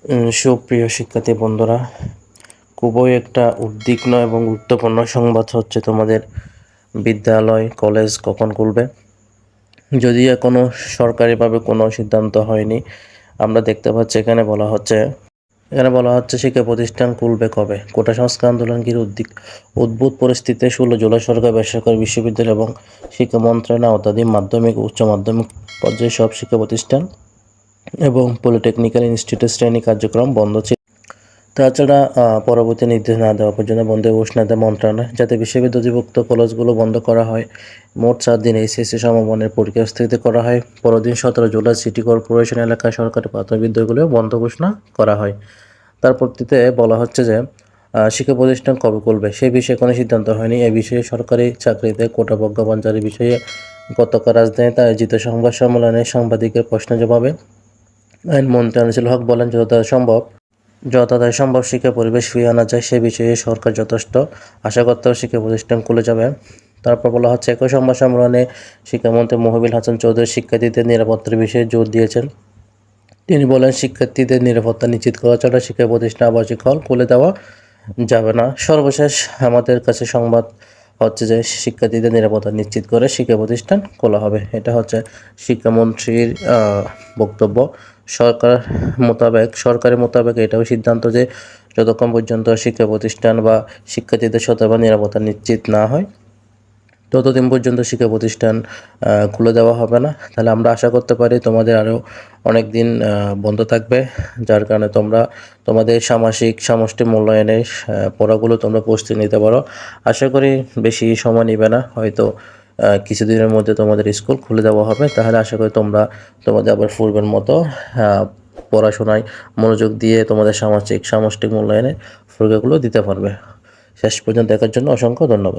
সুপ্রিয় শিক্ষার্থী বন্ধুরা, খুবই একটা উদ্বিগ্ন এবং গুরুত্বপূর্ণ সংবাদ হচ্ছে তোমাদের বিদ্যালয় কলেজ কখন খুলবে। যদিও এখনো সরকারিভাবে কোনো সিদ্ধান্ত হয়নি। আমরা দেখতে পাচ্ছি এখানে বলা হচ্ছে শিক্ষা প্রতিষ্ঠান খুলবে কবে। কোটা সংস্কার আন্দোলন ঘিরে উদ্ভূত পরিস্থিতিতে 16 জুলাই সরকার বেসরকারি বিশ্ববিদ্যালয় এবং শিক্ষা মন্ত্রণালয়ের আওতাধীন মাধ্যমিক ও উচ্চ মাধ্যমিক পর্যায়ে সব শিক্ষা প্রতিষ্ঠান এবং পলিটেকনিক্যাল ইনস্টিটিউটের শ্রেণী কার্যক্রম বন্ধ ছিল। তাছাড়া পরবর্তী নির্দেশ না দেওয়া পর্যন্ত বন্ধের ঘোষণা দেয় মন্ত্রণালয়, যাতে বিশ্ববিদ্যালয়ভুক্ত কলেজগুলো বন্ধ করা হয়। মোট 4 দিন এইচএসসি সমমানের পরীক্ষা স্থগিত করা হয়। পরদিন 17 জুলাই সিটি কর্পোরেশন এলাকায় সরকারি প্রাথমিক বিদ্যালয়গুলো বন্ধ ঘোষণা করা হয়। তার পরবর্তীতে বলা হচ্ছে যে শিক্ষা প্রতিষ্ঠান কবে খুলবে সে বিষয়ে কোনো সিদ্ধান্ত হয়নি। এ বিষয়ে সরকারি চাকরিতে কোটা প্রজ্ঞাপন জারির বিষয়ে গতকাল রাজধানীতে আয়োজিত সংবাদ সম্মেলনে সাংবাদিকের প্রশ্নের জবাবে আইনমন্ত্রী আনিসুল হক বলেন, যতটা সম্ভব শিক্ষা পরিবেশ ফিরিয়ে আনা যায় সে বিষয়ে সরকার যথেষ্ট আশা করতেও শিক্ষা প্রতিষ্ঠান খুলে যাবে। তারপর বলা হচ্ছে, একই সংবাদ সম্মেলনে শিক্ষামন্ত্রী মহিবুল হাসান চৌধুরী শিক্ষার্থীদের নিরাপত্তার বিষয়ে জোর দিয়েছেন। তিনি বলেন, শিক্ষার্থীদের নিরাপত্তা নিশ্চিত করা ছাড়া শিক্ষা প্রতিষ্ঠান আবাসিক হল খুলে দেওয়া যাবে না। সর্বশেষ আমাদের কাছে সংবাদ হচ্ছে যে শিক্ষার্থীদের নিরাপত্তা নিশ্চিত করে শিক্ষা প্রতিষ্ঠান খোলা হবে। এটা হচ্ছে শিক্ষামন্ত্রীর বক্তব্য। সরকারের মোতাবেক এটাও সিদ্ধান্ত যে যতক্ষণ পর্যন্ত শিক্ষা প্রতিষ্ঠান বা শিক্ষার্থীদের শতভাগ নিরাপত্তা নিশ্চিত না হয় ততদিন পর্যন্ত শিক্ষা প্রতিষ্ঠান খুলে দেওয়া হবে না। তাহলে আমরা আশা করতে পারি তোমাদের আরও অনেক দিন বন্ধ থাকবে, যার কারণে তোমরা তোমাদের সামষ্টিক মূল্যায়নের পড়াগুলো তোমরা প্রস্তুতি নিতে পারো। আশা করি বেশি সময় নেবে না, হয়তো কিছুদিনের মধ্যে তোমাদের স্কুল খুলে দেওয়া হবে। তাহলে আশা করি তোমরা তোমাদের আবার পূর্বের মতো পড়াশোনায় মনোযোগ দিয়ে তোমাদের সামষ্টিক মূল্যায়নের পরীক্ষাগুলো দিতে পারবে। শেষ পর্যন্ত দেখার জন্য অসংখ্য ধন্যবাদ।